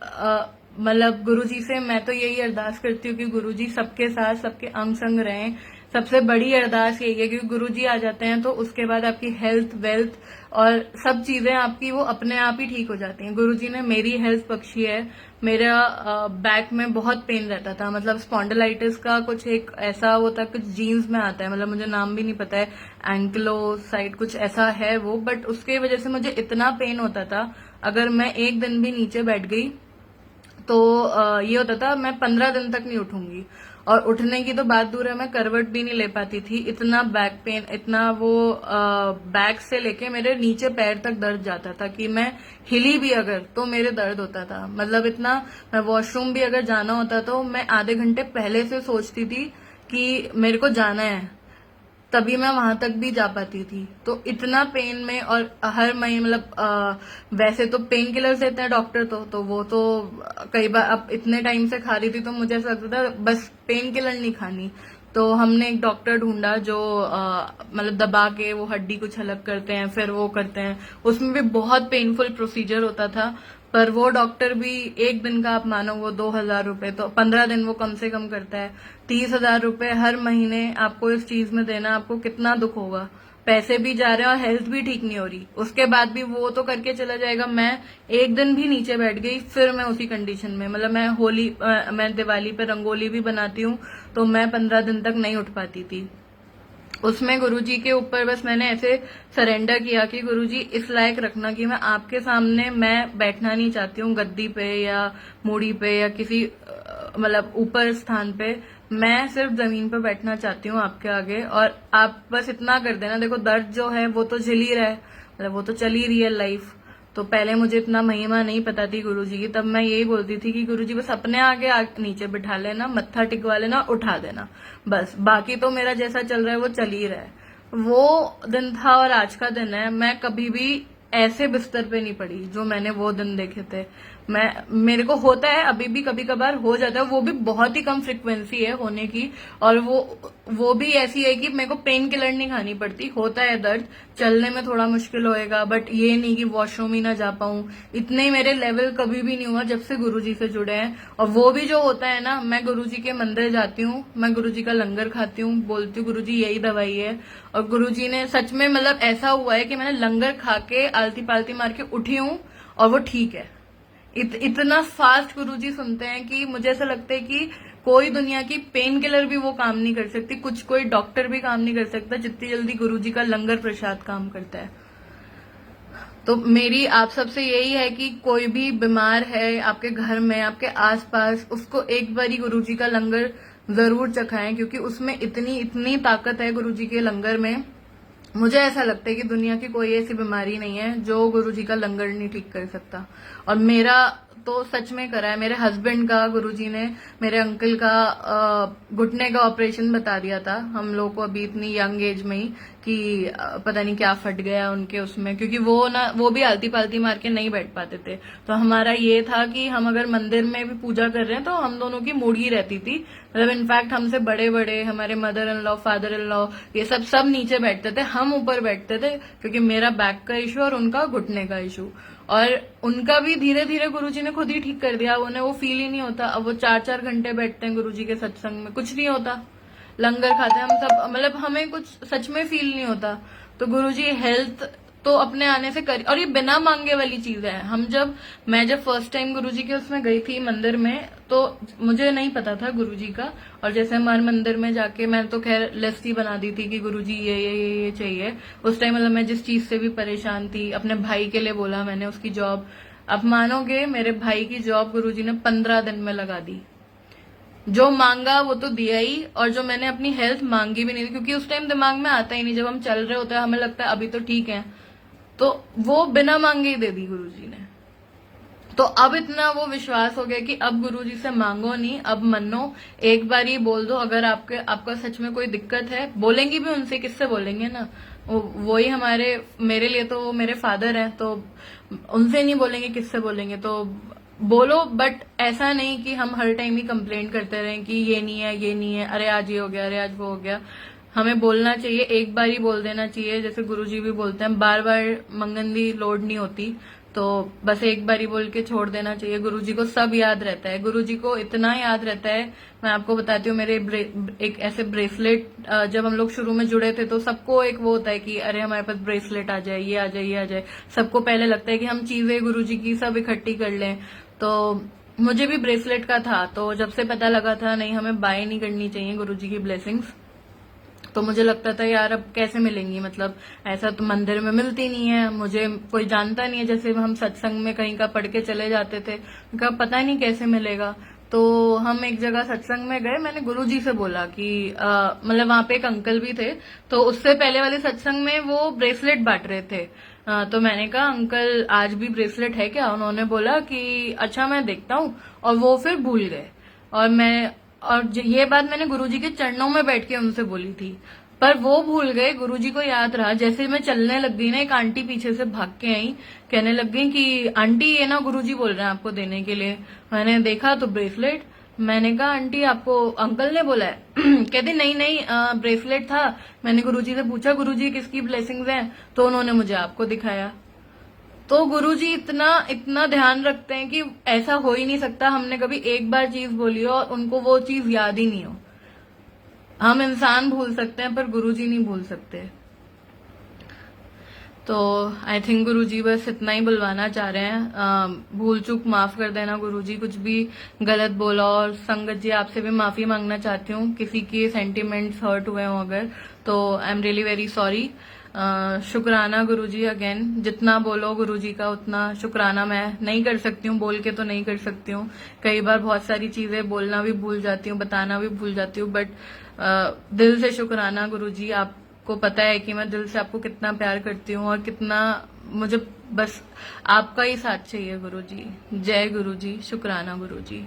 मतलब गुरुजी से मैं तो यही अरदास करती हूँ कि गुरुजी सबके साथ सबके अंग संग रहें। सबसे बड़ी अरदास यही है कि गुरुजी आ जाते हैं तो उसके बाद आपकी हेल्थ वेल्थ और सब चीजें आपकी वो अपने आप ही ठीक हो जाती हैं। गुरुजी ने मेरी हेल्थ बख्शी है। मेरा बैक में बहुत पेन रहता था, मतलब स्पॉन्डिलाइटिस का कुछ एक ऐसा वो था, कुछ जीन्स में आता है, मतलब मुझे नाम भी नहीं पता है, एंक्लोसाइड कुछ ऐसा है वो, बट उसके वजह से मुझे इतना पेन होता था अगर मैं एक दिन भी नीचे बैठ गई तो ये होता था मैं 15 दिन तक नहीं उठूंगी। और उठने की तो बात दूर है, मैं करवट भी नहीं ले पाती थी, इतना बैक पेन, इतना वो बैक से लेके मेरे नीचे पैर तक दर्द जाता था कि मैं हिली भी अगर तो मेरे दर्द होता था। मतलब इतना, मैं वॉशरूम भी अगर जाना होता तो मैं आधे घंटे पहले से सोचती थी कि मेरे को जाना है, तभी मैं वहां तक भी जा पाती थी। तो इतना पेन में, और हर महीने मतलब वैसे तो पेन किलर्स देते हैं डॉक्टर, तो वो तो कई बार अब इतने टाइम से खा रही थी तो मुझे ऐसा लगता था बस पेन किलर नहीं खानी। तो हमने एक डॉक्टर ढूंढा जो मतलब दबा के वो हड्डी कुछ अलग करते हैं, फिर वो करते हैं, उसमें भी बहुत पेनफुल प्रोसीजर होता था। पर वो डॉक्टर भी एक दिन का आप मानो वो 2000 रुपए, तो 15 दिन वो कम से कम करता है। 30,000 रुपए हर महीने आपको इस चीज में देना, आपको कितना दुख होगा। पैसे भी जा रहे हैं और हेल्थ भी ठीक नहीं हो रही, उसके बाद भी वो तो करके चला जाएगा। मैं एक दिन भी नीचे बैठ गई फिर मैं उसी कंडीशन में, मतलब मैं दिवाली पे रंगोली भी बनाती हूँ तो मैं 15 दिन तक नहीं उठ पाती थी। उसमें गुरुजी के ऊपर बस मैंने ऐसे सरेंडर किया कि गुरुजी इस लायक रखना कि मैं आपके सामने मैं बैठना नहीं चाहती हूँ गद्दी पे या मूड़ी पे या किसी मतलब ऊपर स्थान पे, मैं सिर्फ जमीन पे बैठना चाहती हूँ आपके आगे। और आप बस इतना कर देना, देखो दर्द जो है वो तो झेल ही रहा है, मतलब वो तो चल ही रही है लाइफ। तो पहले मुझे इतना महिमा नहीं पता थी गुरुजी की, तब मैं यही बोलती थी कि गुरुजी बस अपने आगे नीचे बिठा लेना, मत्था टिकवा लेना, उठा देना, बस बाकी तो मेरा जैसा चल रहा है वो चल ही रहा है। वो दिन था और आज का दिन है, मैं कभी भी ऐसे बिस्तर पे नहीं पड़ी जो मैंने वो दिन देखे थे। मेरे को होता है अभी भी, कभी कभार हो जाता है, वो भी बहुत ही कम फ्रिक्वेंसी है होने की, और वो भी ऐसी है कि मेरे को पेन किलर नहीं खानी पड़ती। होता है दर्द, चलने में थोड़ा मुश्किल होएगा, बट ये नहीं कि वॉशरूम ही ना जा पाऊं। इतने मेरे लेवल कभी भी नहीं हुआ जब से गुरुजी से जुड़े हैं। और वो भी जो होता है ना, मैं गुरुजी के मंदिर जाती हूँ, मैं गुरुजी का लंगर खाती हूँ, बोलती हूँ गुरुजी यही दवाई है। और गुरुजी ने सच में, मतलब ऐसा हुआ है कि मैंने लंगर खा के आलती पालती मार के उठी हूँ और वो ठीक है। इतना फास्ट गुरुजी सुनते हैं कि मुझे ऐसा लगता है कि कोई दुनिया की पेन किलर भी वो काम नहीं कर सकती, कुछ कोई डॉक्टर भी काम नहीं कर सकता जितनी जल्दी गुरुजी का लंगर प्रसाद काम करता है। तो मेरी आप सबसे यही है कि कोई भी बीमार है आपके घर में, आपके आसपास, उसको एक बारी गुरुजी का लंगर जरूर चखाएं, क्योंकि उसमें इतनी इतनी ताकत है गुरुजी के लंगर में। मुझे ऐसा लगता है कि दुनिया की कोई ऐसी बीमारी नहीं है जो गुरुजी का लंगर नहीं ठीक कर सकता। और मेरा तो सच में करा है, मेरे हस्बैंड का गुरुजी ने मेरे अंकल का घुटने का ऑपरेशन बता दिया था हम लोग को अभी इतनी यंग एज में ही, कि पता नहीं क्या फट गया उनके उसमें, क्योंकि वो भी आलती पालती मार के नहीं बैठ पाते थे। तो हमारा ये था कि हम अगर मंदिर में भी पूजा कर रहे हैं तो हम दोनों की मुड़ी रहती थी, मतलब इनफैक्ट हमसे बड़े बड़े हमारे mother in law, father in law, ये सब नीचे बैठते थे, हम ऊपर बैठते थे, क्योंकि मेरा बैक का इशू और उनका घुटने का इशू। और उनका भी धीरे धीरे गुरुजी ने खुद ही ठीक कर दिया, उन्हें वो फील ही नहीं होता। अब वो 4-4 घंटे बैठते हैं गुरुजी के सत्संग में, कुछ नहीं होता, लंगर खाते हैं हम सब, मतलब हमें कुछ सच में फील नहीं होता। तो गुरुजी हेल्थ तो अपने आने से कर, और ये बिना मांगे वाली चीज है। मैं जब फर्स्ट टाइम गुरुजी के उसमें गई थी मंदिर में, तो मुझे नहीं पता था गुरुजी का। और जैसे हमारे मंदिर में जाके मैं तो खैर लिस्ट ही बना दी थी कि गुरुजी ये चाहिए। उस टाइम मतलब मैं जिस चीज से भी परेशान थी, अपने भाई के लिए बोला मैंने, उसकी जॉब। अब मानोगे, मेरे भाई की जॉब गुरुजी ने 15 दिन में लगा दी। जो मांगा वो तो दिया ही, और जो मैंने अपनी हेल्थ मांगी भी नहीं थी, क्योंकि उस टाइम दिमाग में आता ही नहीं। जब हम चल रहे होते हैं हमें लगता है अभी तो ठीक है, तो वो बिना मांगे ही दे दी गुरुजी ने। तो अब इतना वो विश्वास हो गया कि अब गुरुजी से मांगो नहीं, अब मनो, एक बार ही बोल दो। अगर आपका सच में कोई दिक्कत है, बोलेंगी भी उनसे, किससे बोलेंगे ना, वही मेरे लिए तो वो मेरे फादर हैं, तो उनसे नहीं बोलेंगे, किससे बोलेंगे। तो बोलो, बट ऐसा नहीं कि हम हर टाइम ही कंप्लेन करते रहें कि ये नहीं है, ये नहीं है, अरे आज ये हो गया, अरे आज वो हो गया। हमें बोलना चाहिए, एक बार ही बोल देना चाहिए। जैसे गुरुजी भी बोलते हैं, बार बार मंगंदी लोड नहीं होती, तो बस एक बार ही बोल के छोड़ देना चाहिए। गुरुजी को सब याद रहता है, गुरुजी को इतना याद रहता है। मैं आपको बताती हूँ, मेरे एक ऐसे ब्रेसलेट, जब हम लोग शुरू में जुड़े थे तो सबको एक वो होता है कि अरे हमारे पास ब्रेसलेट आ जाए, ये आ जाए, ये आ जाए। सबको पहले लगता है कि हम चीजें गुरुजी की सब इकट्ठी कर लें। तो मुझे भी ब्रेसलेट का था, तो जब से पता लगा था नहीं हमें बाय नहीं करनी चाहिए गुरुजी की ब्लेसिंग्स, तो मुझे लगता था यार अब कैसे मिलेंगी, मतलब ऐसा तो मंदिर में मिलती नहीं है, मुझे कोई जानता नहीं है। जैसे हम सत्संग में कहीं का पढ़ के चले जाते थे, उनका पता नहीं कैसे मिलेगा। तो हम एक जगह सत्संग में गए, मैंने गुरुजी से बोला कि मतलब वहां पे एक अंकल भी थे, तो उससे पहले वाले सत्संग में वो ब्रेसलेट बांट रहे थे। तो मैंने कहा अंकल आज भी ब्रेसलेट है क्या? उन्होंने बोला कि अच्छा मैं देखता हूँ, और वो फिर भूल गए। ये बात मैंने गुरुजी के चरणों में बैठ के उनसे बोली थी, पर वो भूल गए, गुरुजी को याद रहा। जैसे मैं चलने लग गई ना, एक आंटी पीछे से भाग के आई, कहने लग गई कि आंटी ये ना गुरुजी बोल रहे हैं आपको देने के लिए। मैंने देखा तो ब्रेसलेट। मैंने कहा आंटी आपको अंकल ने बोला है? कहती नहीं नहीं, ब्रेसलेट था। मैंने गुरुजी से पूछा गुरुजी किसकी ब्लेसिंग्स हैं, तो उन्होंने मुझे आपको दिखाया। तो गुरुजी इतना इतना ध्यान रखते हैं कि ऐसा हो ही नहीं सकता हमने कभी एक बार चीज बोली हो और उनको वो चीज याद ही नहीं हो। हम इंसान भूल सकते हैं पर गुरुजी नहीं भूल सकते। तो आई थिंक गुरुजी बस इतना ही बुलवाना चाह रहे हैं, भूल चूक माफ कर देना गुरुजी, कुछ भी गलत बोला। और संगत जी आपसे भी माफी मांगना चाहती हूँ, किसी के सेंटिमेंट्स हर्ट हुए हों अगर, तो I am really very sorry. शुक्राना गुरुजी अगेन, जितना बोलो गुरुजी का उतना शुक्राना मैं नहीं कर सकती हूँ, बोल के तो नहीं कर सकती हूँ। कई बार बहुत सारी चीजें बोलना भी भूल जाती हूँ, बताना भी भूल जाती हूँ, बट दिल से शुक्राना गुरुजी। आपको पता है कि मैं दिल से आपको कितना प्यार करती हूँ और कितना मुझे बस आपका ही साथ चाहिए गुरुजी। जय गुरुजी, शुक्राना गुरुजी।